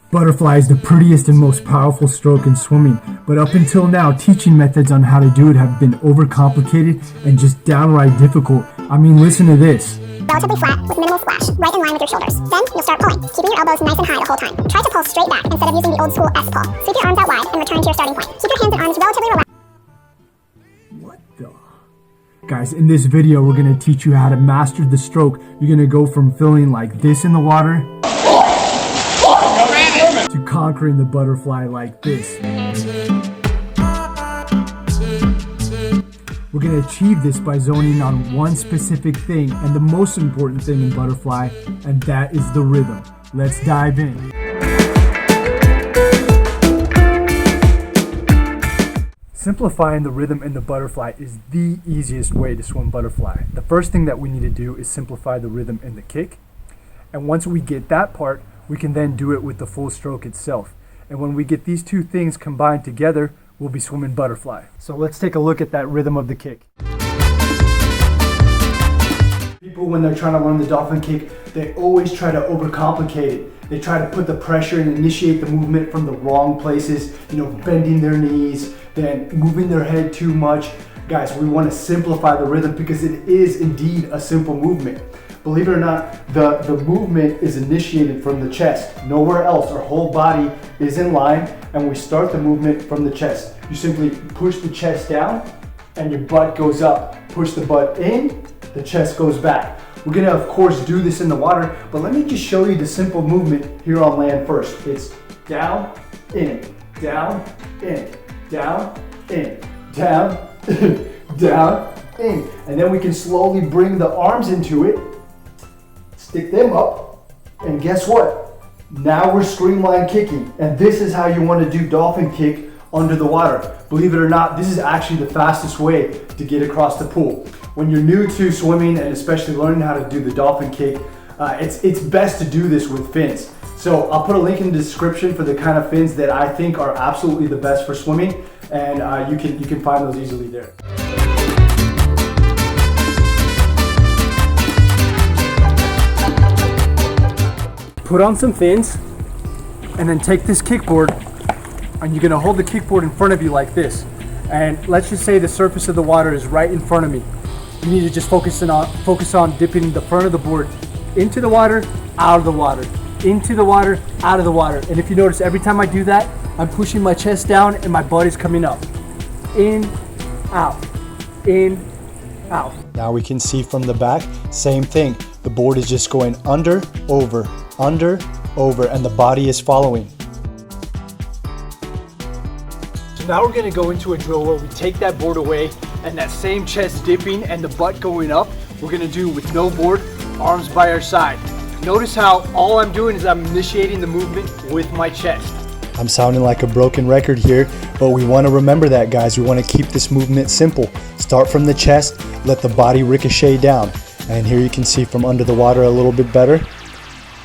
Butterfly is the prettiest and most powerful stroke in swimming, but up until now, teaching methods on how to do it have been overcomplicated and just downright difficult. I mean, listen to this. Relatively flat with minimal splash, right in line with your shoulders. Then you'll start pulling, keeping your elbows nice and high the whole time. Try to pull straight back instead of using the old school S pull. Sweep your arms out wide and return to your starting point. Keep your hands and arms relatively relaxed. What the? Guys, in this video, we're going to teach you how to master the stroke. You're going to go from feeling like this in the water to conquering the butterfly like this. We're going to achieve this by zoning on one specific thing and the most important thing in butterfly, and that is the rhythm. Let's dive in. Simplifying the rhythm in the butterfly is the easiest way to swim butterfly. The first thing that we need to do is simplify the rhythm in the kick. And once we get that part, we can then do it with the full stroke itself. And when we get these two things combined together, we'll be swimming butterfly. So let's take a look at that rhythm of the kick. People, when they're trying to learn the dolphin kick, they always try to overcomplicate it. They try to put the pressure and initiate the movement from the wrong places, bending their knees, then moving their head too much. Guys, we want to simplify the rhythm because it is indeed a simple movement. Believe it or not, the movement is initiated from the chest. Nowhere else. Our whole body is in line, and we start the movement from the chest. You simply push the chest down, and your butt goes up. Push the butt in, the chest goes back. We're gonna, of course, do this in the water, but let me just show you the simple movement here on land first. It's down, in, down, in, down, in, down, in, down, in. And then we can slowly bring the arms into it, stick them up, and guess what? Now we're streamline kicking, and this is how you want to do dolphin kick under the water. Believe it or not, this is actually the fastest way to get across the pool. When you're new to swimming and especially learning how to do the dolphin kick, it's best to do this with fins. So I'll put a link in the description for the kind of fins that I think are absolutely the best for swimming, and you can find those easily there. Put on some fins, and then take this kickboard, and you're gonna hold the kickboard in front of you like this. And let's just say the surface of the water is right in front of me. You need to just focus on dipping the front of the board into the water, out of the water, into the water, out of the water. And if you notice, every time I do that, I'm pushing my chest down and my butt is coming up. In, out, in, out. Now we can see from the back, same thing. The board is just going under, over, and the body is following. So now we're gonna go into a drill where we take that board away, and that same chest dipping and the butt going up, we're gonna do with no board, arms by our side. Notice how all I'm doing is I'm initiating the movement with my chest. I'm sounding like a broken record here, but we want to remember that, guys. We want to keep this movement simple. Start from the chest, let the body ricochet down. And here you can see from under the water a little bit better.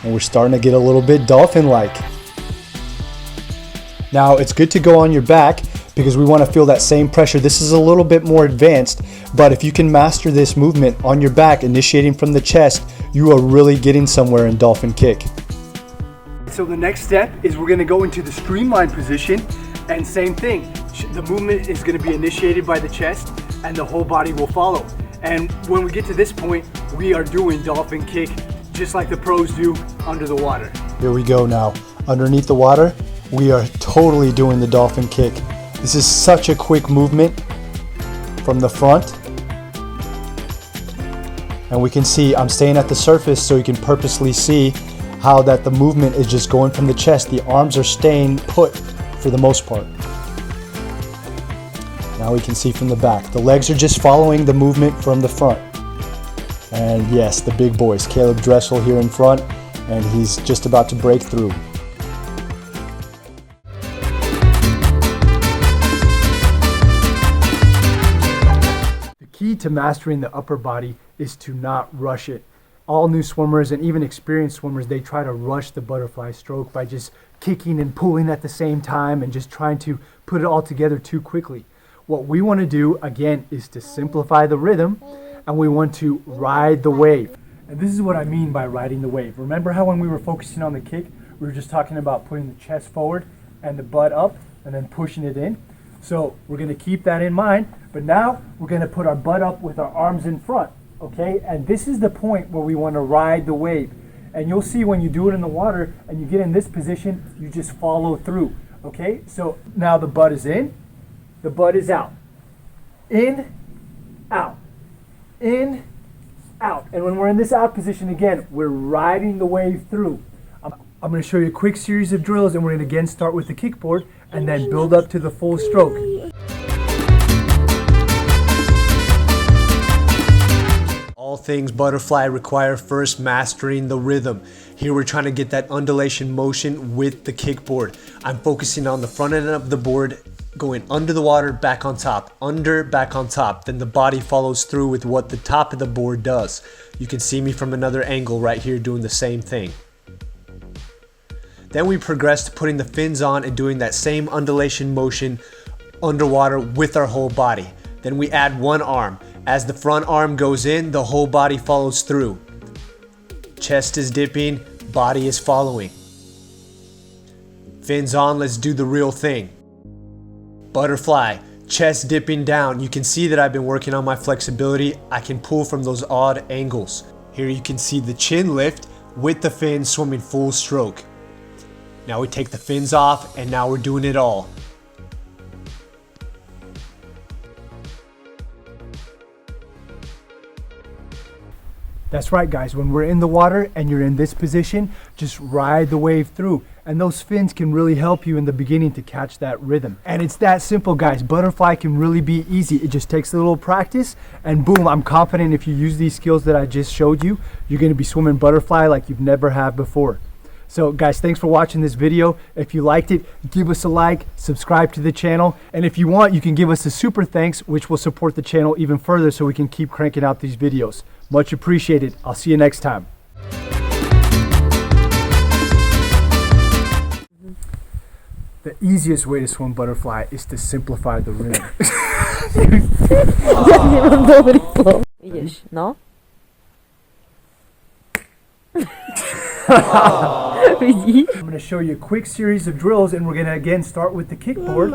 And we're starting to get a little bit dolphin-like. Now it's good to go on your back because we want to feel that same pressure. This is a little bit more advanced, but if you can master this movement on your back, initiating from the chest, you are really getting somewhere in dolphin kick. So the next step is we're gonna go into the streamline position, and same thing. The movement is gonna be initiated by the chest and the whole body will follow. And when we get to this point, we are doing dolphin kick just like the pros do under the water. Here we go now. Underneath the water, we are totally doing the dolphin kick. This is such a quick movement from the front. And we can see I'm staying at the surface so you can purposely see how that the movement is just going from the chest. The arms are staying put for the most part. Now we can see from the back. The legs are just following the movement from the front. And yes, the big boys. Caleb Dressel here in front, and he's just about to break through. The key to mastering the upper body is to not rush it. All new swimmers and even experienced swimmers, they try to rush the butterfly stroke by just kicking and pulling at the same time and just trying to put it all together too quickly. What we want to do, again, is to simplify the rhythm, and we want to ride the wave. And this is what I mean by riding the wave. Remember how when we were focusing on the kick, we were just talking about putting the chest forward and the butt up and then pushing it in. So we're gonna keep that in mind, but now we're gonna put our butt up with our arms in front, okay? And this is the point where we wanna ride the wave. And you'll see when you do it in the water and you get in this position, you just follow through, okay? So now the butt is in, the butt is out. In, out, in, out. And when we're in this out position again, we're riding the wave through. I'm going to show you a quick series of drills, and we're going to again start with the kickboard and then build up to the full stroke. All things butterfly require first mastering the rhythm. Here we're trying to get that undulation motion with the kickboard. I'm focusing on the front end of the board, going under the water, back on top, under, back on top. Then the body follows through with what the top of the board does. You can see me from another angle right here doing the same thing. Then we progress to putting the fins on and doing that same undulation motion underwater with our whole body. Then we add one arm. As the front arm goes in, the whole body follows through. Chest is dipping, body is following. Fins on, let's do the real thing. Butterfly, chest dipping down. You can see that I've been working on my flexibility. I can pull from those odd angles. Here you can see the chin lift with the fins swimming full stroke. Now we take the fins off and now we're doing it all. That's right, guys. When we're in the water and you're in this position, just ride the wave through. And those fins can really help you in the beginning to catch that rhythm. And it's that simple, guys. Butterfly can really be easy. It just takes a little practice, and boom, I'm confident if you use these skills that I just showed you, you're gonna be swimming butterfly like you've never have before. So guys, thanks for watching this video. If you liked it, give us a like, subscribe to the channel, and if you want, you can give us a super thanks, which will support the channel even further so we can keep cranking out these videos. Much appreciated. I'll see you next time. The easiest way to swim butterfly is to simplify the rhythm. Widzisz, no. I'm going to show you a quick series of drills, and we're going to again start with the kickboard.